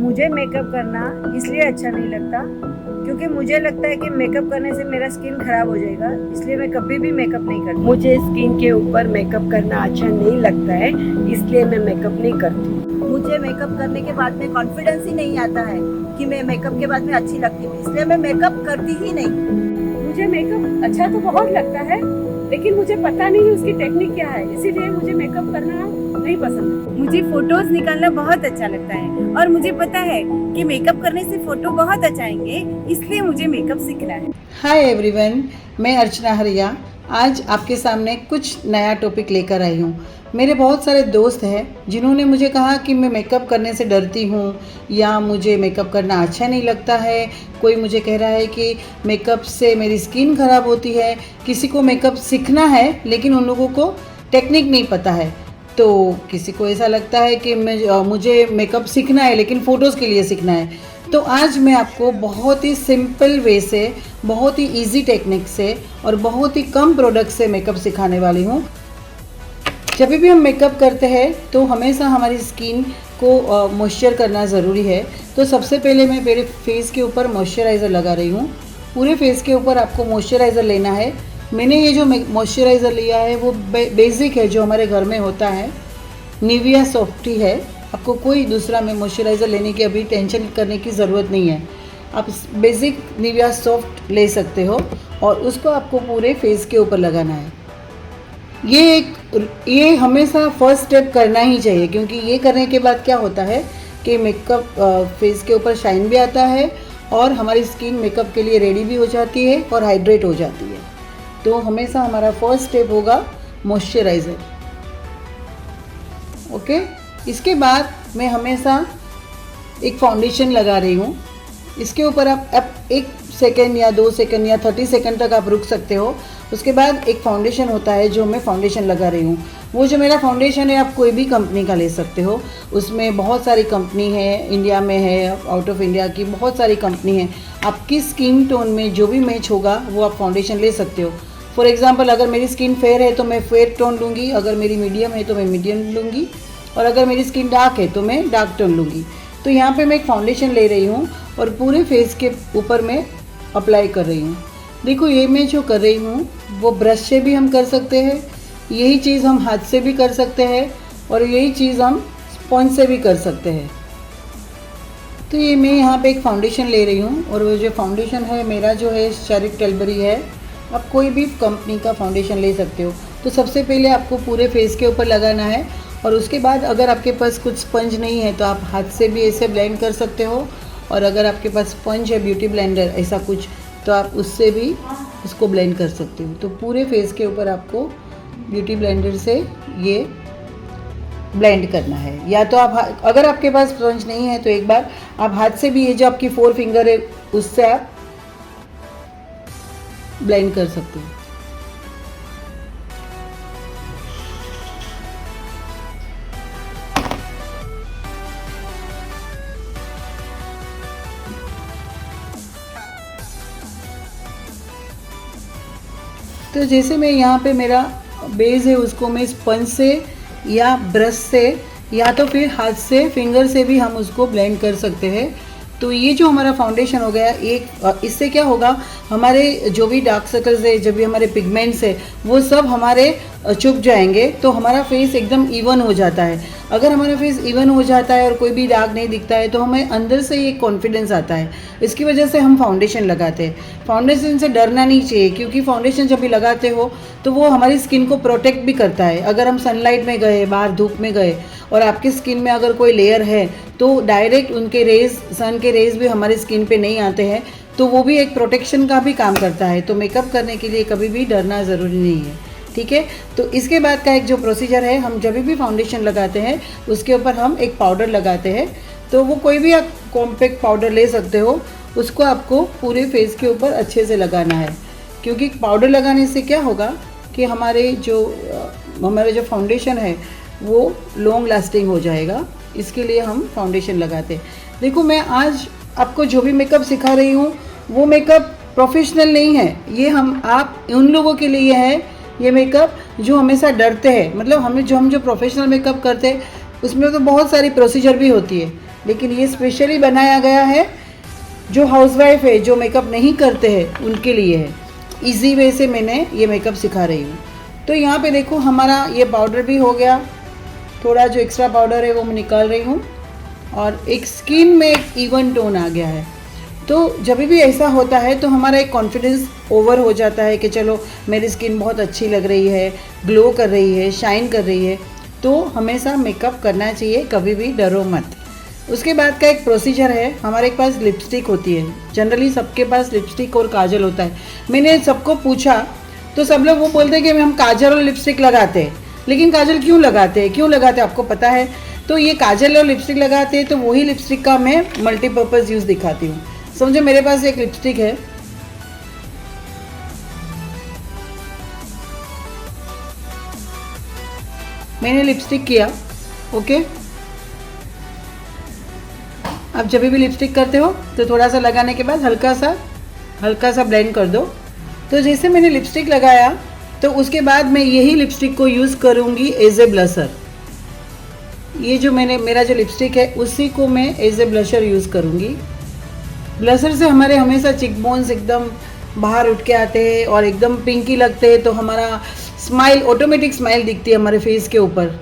मुझे मेकअप करना इसलिए अच्छा नहीं लगता क्योंकि मुझे लगता है कि मेकअप करने से मेरा स्किन खराब हो जाएगा, इसलिए मैं कभी भी मेकअप नहीं करती। मुझे स्किन के ऊपर मेकअप करना अच्छा नहीं लगता है, इसलिए मैं मेकअप नहीं करती। मुझे मेकअप करने के बाद में कॉन्फिडेंस ही नहीं आता है कि मैं मेकअप के बाद में अच्छी लगती हूँ, इसलिए मैं मेकअप करती ही नहीं। मुझे मेकअप अच्छा तो बहुत लगता है, लेकिन मुझे पता नहीं उसकी टेक्निक क्या है, इसीलिए मुझे मेकअप करना नहीं पसंद। मुझे फोटोज निकालना बहुत अच्छा लगता है और मुझे पता है कि मेकअप करने से फोटो बहुत अच्छा आएंगे, इसलिए मुझे मेकअप सीखना है। हाय एवरीवन, मैं अर्चना हरिया आज आपके सामने कुछ नया टॉपिक लेकर आई हूँ। मेरे बहुत सारे दोस्त हैं जिन्होंने मुझे कहा कि मैं मेकअप करने से डरती हूँ या मुझे मेकअप करना अच्छा नहीं लगता है। कोई मुझे कह रहा है कि मेकअप से मेरी स्किन ख़राब होती है। किसी को मेकअप सीखना है लेकिन उन लोगों को टेक्निक नहीं पता है। तो किसी को ऐसा लगता है कि मुझे मेकअप सीखना है लेकिन फ़ोटोज़ के लिए सीखना है। तो आज मैं आपको बहुत ही सिंपल वे से, बहुत ही इजी टेक्निक से और बहुत ही कम प्रोडक्ट से मेकअप सिखाने वाली हूँ। जब भी हम मेकअप करते हैं तो हमेशा हमारी स्किन को मॉइस्चर करना ज़रूरी है। तो सबसे पहले मैं मेरे फेस के ऊपर मॉइस्चराइज़र लगा रही हूँ। पूरे फेस के ऊपर आपको मॉइस्चराइज़र लेना है। मैंने ये जो मॉइस्चराइज़र लिया है वो बेसिक है, जो हमारे घर में होता है, निविया सॉफ्ट ही है। आपको कोई दूसरा में मॉइस्चराइज़र लेने की अभी टेंशन करने की ज़रूरत नहीं है। आप बेसिक निविया सॉफ्ट ले सकते हो और उसको आपको पूरे फेस के ऊपर लगाना है। ये हमेशा फर्स्ट स्टेप करना ही चाहिए, क्योंकि ये करने के बाद क्या होता है कि मेकअप फेस के ऊपर शाइन भी आता है और हमारी स्किन मेकअप के लिए रेडी भी हो जाती है और हाइड्रेट हो जाती है। तो हमेशा हमारा फर्स्ट स्टेप होगा मॉइस्चराइज़र। ओके, इसके बाद मैं हमेशा एक फाउंडेशन लगा रही हूँ। इसके ऊपर आप 1 सेकेंड या 2 सेकेंड या 30 सेकेंड तक आप रुक सकते हो। उसके बाद एक फाउंडेशन होता है जो मैं फाउंडेशन लगा रही हूँ। वो जो मेरा फाउंडेशन है आप कोई भी कंपनी का ले सकते हो। उसमें बहुत सारी कंपनी है, इंडिया में है, आउट ऑफ इंडिया की बहुत सारी कंपनी है। आपकी स्किन टोन में जो भी मैच होगा वो आप फाउंडेशन ले सकते हो। फॉर एग्ज़ाम्पल, अगर मेरी स्किन फेयर है तो मैं फेयर टोन लूँगी, अगर मेरी मीडियम है तो मैं मीडियम लूँगी, और अगर मेरी स्किन डार्क है तो मैं डार्क टोन लूँगी। तो यहाँ पे मैं एक फाउंडेशन ले रही हूँ और पूरे फेस के ऊपर मैं अप्लाई कर रही हूँ। देखो, ये मैं जो कर रही हूँ वो ब्रश से भी हम कर सकते हैं, यही चीज़ हम हाथ से भी कर सकते हैं और यही चीज़ हम स्पंज से भी कर सकते हैं। तो ये मैं यहाँ पे एक फाउंडेशन ले रही हूँ और वो जो फाउंडेशन है मेरा जो है चारिक टिल्बरी है। आप कोई भी कंपनी का फाउंडेशन ले सकते हो। तो सबसे पहले आपको पूरे फेस के ऊपर लगाना है और उसके बाद अगर आपके पास कुछ स्पंज नहीं है तो आप हाथ से भी ऐसे ब्लेंड कर सकते हो, और अगर आपके पास स्पंज है, ब्यूटी ब्लेंडर ऐसा कुछ, तो आप उससे भी इसको ब्लेंड कर सकते हो। तो पूरे फेस के ऊपर आपको ब्यूटी ब्लेंडर से ये ब्लेंड करना है। या तो आप अगर आपके पास स्पंज नहीं है तो एक बार आप हाथ से भी, ये जो आपकी 4 फिंगर है उससे आप ब्लेंड कर सकते हो। तो जैसे मैं यहाँ पे मेरा बेस है उसको मैं स्पंज से या ब्रश से या तो फिर हाथ से, फिंगर से भी हम उसको ब्लेंड कर सकते हैं। तो ये जो हमारा फाउंडेशन हो गया, एक इससे क्या होगा, हमारे जो भी डार्क सर्कल्स है, जो भी हमारे पिगमेंट्स है, वो सब हमारे चुप जाएंगे। तो हमारा फेस एकदम इवन हो जाता है। अगर हमारा फेस इवन हो जाता है और कोई भी दाग नहीं दिखता है तो हमें अंदर से ये कॉन्फिडेंस आता है। इसकी वजह से हम फाउंडेशन लगाते हैं। फाउंडेशन से डरना नहीं चाहिए, क्योंकि फाउंडेशन जब भी लगाते हो तो वो हमारी स्किन को प्रोटेक्ट भी करता है। अगर हम सनलाइट में गए, बाहर धूप में गए और आपकी स्किन में अगर कोई लेयर है तो डायरेक्ट उनके रेज, सन के रेज भी हमारी स्किन पे नहीं आते हैं, तो वो भी एक प्रोटेक्शन का भी काम करता है। तो मेकअप करने के लिए कभी भी डरना ज़रूरी नहीं है, ठीक है। तो इसके बाद का एक जो प्रोसीजर है, हम जब भी फाउंडेशन लगाते हैं उसके ऊपर हम एक पाउडर लगाते हैं। तो वो कोई भी आप कॉम्पैक्ट पाउडर ले सकते हो, उसको आपको पूरे फेस के ऊपर अच्छे से लगाना है। क्योंकि पाउडर लगाने से क्या होगा कि हमारे जो फाउंडेशन है वो लॉन्ग लास्टिंग हो जाएगा। इसके लिए हम फाउंडेशन लगाते हैं। देखो, मैं आज आपको जो भी मेकअप सिखा रही हूँ वो मेकअप प्रोफेशनल नहीं है। ये आप उन लोगों के लिए है ये मेकअप जो हमेशा डरते हैं। मतलब हम जो प्रोफेशनल मेकअप करते हैं उसमें तो बहुत सारी प्रोसीजर भी होती है। लेकिन ये स्पेशली बनाया गया है जो हाउसवाइफ है, जो मेकअप नहीं करते हैं, उनके लिए है। इजी वे से मैंने ये मेकअप सिखा रही हूँ। तो यहाँ पे देखो हमारा ये पाउडर भी हो गया, थोड़ा जो एक्स्ट्रा पाउडर है वो मैं निकाल रही हूँ, और एक स्किन में एक इवन टोन आ गया है। तो जब भी ऐसा होता है तो हमारा एक कॉन्फिडेंस ओवर हो जाता है कि चलो मेरी स्किन बहुत अच्छी लग रही है, ग्लो कर रही है, शाइन कर रही है। तो हमेशा मेकअप करना चाहिए, कभी भी डरो मत। उसके बाद का एक प्रोसीजर है, हमारे पास लिपस्टिक होती है। जनरली सबके पास लिपस्टिक और काजल होता है। मैंने सबको पूछा तो सब लोग वो बोलते हैं कि हम काजल और लिपस्टिक लगाते हैं, लेकिन काजल क्यों लगाते हैं आपको पता है? तो ये काजल और लिपस्टिक लगाते हैं तो वही लिपस्टिक का मैं मल्टीपर्पज़ यूज़ दिखाती हूँ। समझो मेरे पास एक लिपस्टिक है, मैंने लिपस्टिक किया, ओके। अब जब भी लिपस्टिक करते हो तो थोड़ा सा लगाने के बाद हल्का सा ब्लेंड कर दो। तो जैसे मैंने लिपस्टिक लगाया तो उसके बाद मैं यही लिपस्टिक को यूज़ करूँगी एज ए ब्लशर। ये जो मेरा जो लिपस्टिक है उसी को मैं एज ए ब्लशर यूज़ करूँगी। ब्लशर से हमारे हमेशा चिक बोन्स एकदम बाहर उठ के आते हैं और एकदम पिंकी लगते हैं, तो हमारा स्माइल, ऑटोमेटिक स्माइल दिखती है हमारे फेस के ऊपर,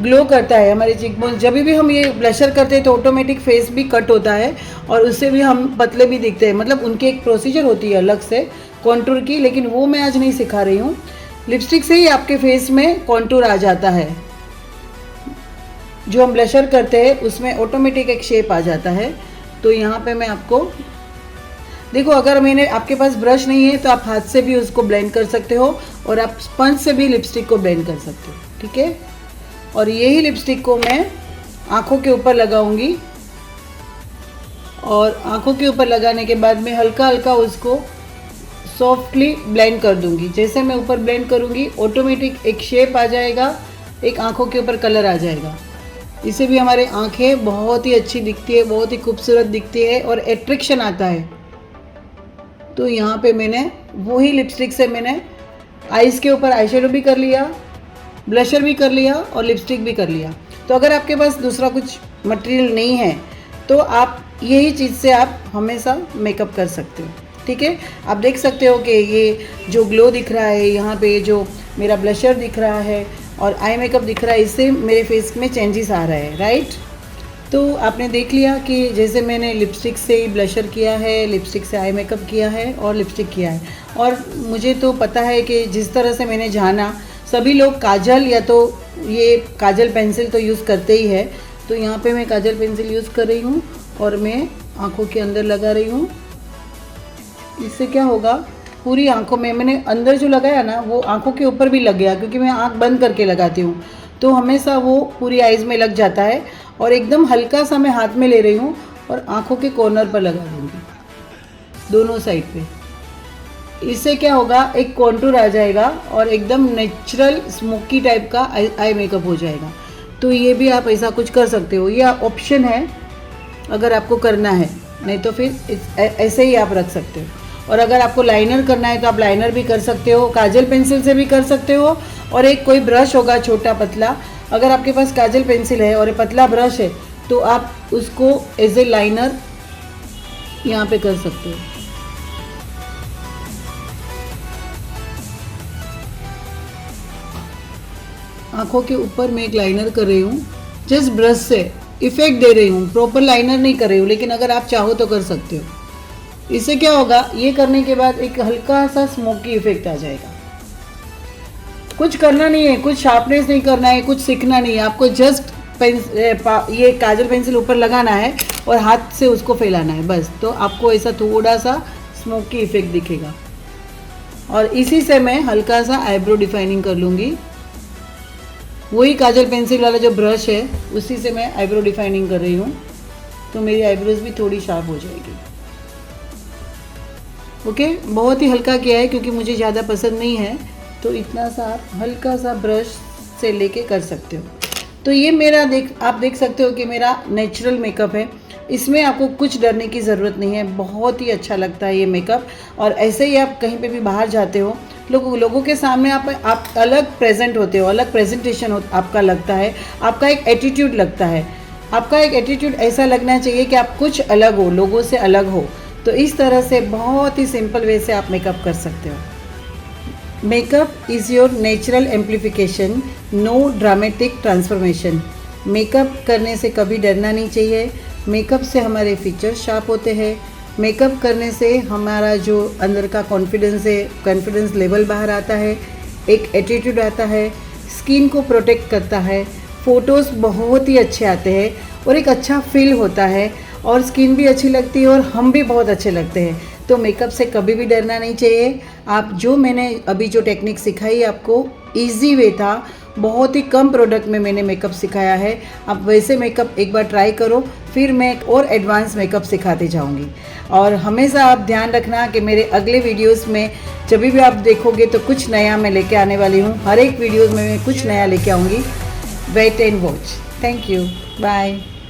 ग्लो करता है हमारे चिक बोन्स। जब भी हम ये ब्लशर करते हैं तो ऑटोमेटिक फेस भी कट होता है और उससे भी हम पतले भी दिखते हैं। मतलब उनकी एक प्रोसीजर होती है अलग से कॉन्टूर की, लेकिन वो मैं आज नहीं सिखा रही हूँ। लिपस्टिक से ही आपके फेस में कॉन्टूर आ जाता है। जो हम ब्लशर करते हैं उसमें ऑटोमेटिक एक शेप आ जाता है। तो यहाँ पे मैं आपको देखो, अगर आपके पास ब्रश नहीं है तो आप हाथ से भी उसको ब्लेंड कर सकते हो और आप स्पंज से भी लिपस्टिक को ब्लेंड कर सकते हो, ठीक है। और यही लिपस्टिक को मैं आँखों के ऊपर लगाऊंगी और आँखों के ऊपर लगाने के बाद मैं हल्का हल्का उसको सॉफ्टली ब्लेंड कर दूंगी। जैसे मैं ऊपर ब्लेंड करूंगी ऑटोमेटिक एक शेप आ जाएगा, एक आँखों के ऊपर कलर आ जाएगा। इससे भी हमारे आँखें बहुत ही अच्छी दिखती है, बहुत ही खूबसूरत दिखती है और एट्रैक्शन आता है। तो यहाँ पे मैंने वही लिपस्टिक से मैंने आईज़ के ऊपर आई शेडो भी कर लिया, ब्लशर भी कर लिया और लिपस्टिक भी कर लिया। तो अगर आपके पास दूसरा कुछ मटेरियल नहीं है तो आप यही चीज़ से आप हमेशा मेकअप कर सकते हो, ठीक है। आप देख सकते हो कि ये जो ग्लो दिख रहा है, यहाँ पे जो मेरा ब्लशर दिख रहा है और आई मेकअप दिख रहा है, इससे मेरे फेस में चेंजेस आ रहा है, राइट। तो आपने देख लिया कि जैसे मैंने लिपस्टिक से ब्लशर किया है, लिपस्टिक से आई मेकअप किया है और लिपस्टिक किया है। और मुझे तो पता है कि जिस तरह से मैंने जाना, सभी लोग काजल या तो ये काजल पेंसिल तो यूज़ करते ही है। तो यहाँ पे मैं काजल पेंसिल यूज़ कर रही हूँ और मैं आँखों के अंदर लगा रही हूँ। इससे क्या होगा, पूरी आँखों में मैंने अंदर जो लगाया ना वो आँखों के ऊपर भी लग गया, क्योंकि मैं आँख बंद करके लगाती हूँ तो हमेशा वो पूरी आइज़ में लग जाता है। और एकदम हल्का सा मैं हाथ में ले रही हूँ और आँखों के कॉर्नर पर लगा दूँगी, दोनों साइड पे। इससे क्या होगा, एक कॉन्टूर आ जाएगा और एकदम नेचुरल स्मोकी टाइप का आई मेकअप हो जाएगा। तो ये भी आप ऐसा कुछ कर सकते हो, ये ऑप्शन है अगर आपको करना है, नहीं तो फिर ऐसे ही आप रख सकते हो। और अगर आपको लाइनर करना है तो आप लाइनर भी कर सकते हो, काजल पेंसिल से भी कर सकते हो। और एक कोई ब्रश होगा छोटा पतला, अगर आपके पास काजल पेंसिल है और एक पतला ब्रश है तो आप उसको एज ए लाइनर यहाँ पे कर सकते हो। आँखों के ऊपर मैं एक लाइनर कर रही हूँ, जस्ट ब्रश से इफेक्ट दे रही हूँ, प्रॉपर लाइनर नहीं कर रही हूँ, लेकिन अगर आप चाहो तो कर सकते हो। इससे क्या होगा, ये करने के बाद एक हल्का सा स्मोकी इफेक्ट आ जाएगा। कुछ करना नहीं है, कुछ शार्पनेस नहीं करना है, कुछ सीखना नहीं है, आपको जस्ट ये काजल पेंसिल ऊपर लगाना है और हाथ से उसको फैलाना है बस। तो आपको ऐसा थोड़ा सा स्मोकी इफेक्ट दिखेगा। और इसी से मैं हल्का सा आईब्रो डिफाइनिंग कर लूँगी। वही काजल पेंसिल वाला जो ब्रश है उसी से मैं आईब्रो डिफाइनिंग कर रही हूँ, तो मेरी आईब्रोज भी थोड़ी शार्प हो जाएगी। ओके, बहुत ही हल्का किया है क्योंकि मुझे ज़्यादा पसंद नहीं है, तो इतना सा आप हल्का सा ब्रश से लेके कर सकते हो। तो ये मेरा आप देख सकते हो कि मेरा नेचुरल मेकअप है, इसमें आपको कुछ डरने की ज़रूरत नहीं है। बहुत ही अच्छा लगता है ये मेकअप। और ऐसे ही आप कहीं पे भी बाहर जाते हो, लोगों के सामने आप अलग प्रेजेंट होते हो, अलग प्रेजेंटेशन आपका लगता है, आपका एक एटीट्यूड लगता है। आपका एक एटीट्यूड ऐसा लगना चाहिए कि आप कुछ अलग हो, लोगों से अलग हो। तो इस तरह से बहुत ही सिंपल वे से आप मेकअप कर सकते हो। Makeup is your natural amplification, no dramatic transformation. Makeup करने से कभी डरना नहीं चाहिए। मेकअप से हमारे फीचर्स शार्प होते हैं। मेकअप करने से हमारा जो अंदर का कॉन्फिडेंस है, कॉन्फिडेंस लेवल बाहर आता है, एक एटीट्यूड आता है, स्किन को प्रोटेक्ट करता है, फ़ोटोज़ बहुत ही अच्छे आते हैं और एक अच्छा फील होता है और स्किन भी अच्छी लगती है और हम भी बहुत अच्छे लगते हैं। तो मेकअप से कभी भी डरना नहीं चाहिए। आप जो मैंने अभी जो टेक्निक सिखाई आपको, इजी वे था, बहुत ही कम प्रोडक्ट में मैंने मेकअप सिखाया है। आप वैसे मेकअप एक बार ट्राई करो, फिर मैं और एडवांस मेकअप सिखाती जाऊंगी। और हमेशा आप ध्यान रखना कि मेरे अगले वीडियोस में जब भी आप देखोगे तो कुछ नया मैं लेके आने वाली हूँ। हर एक वीडियोस में मैं कुछ नया लेके आऊँगी। Wait and watch. Thank you, bye.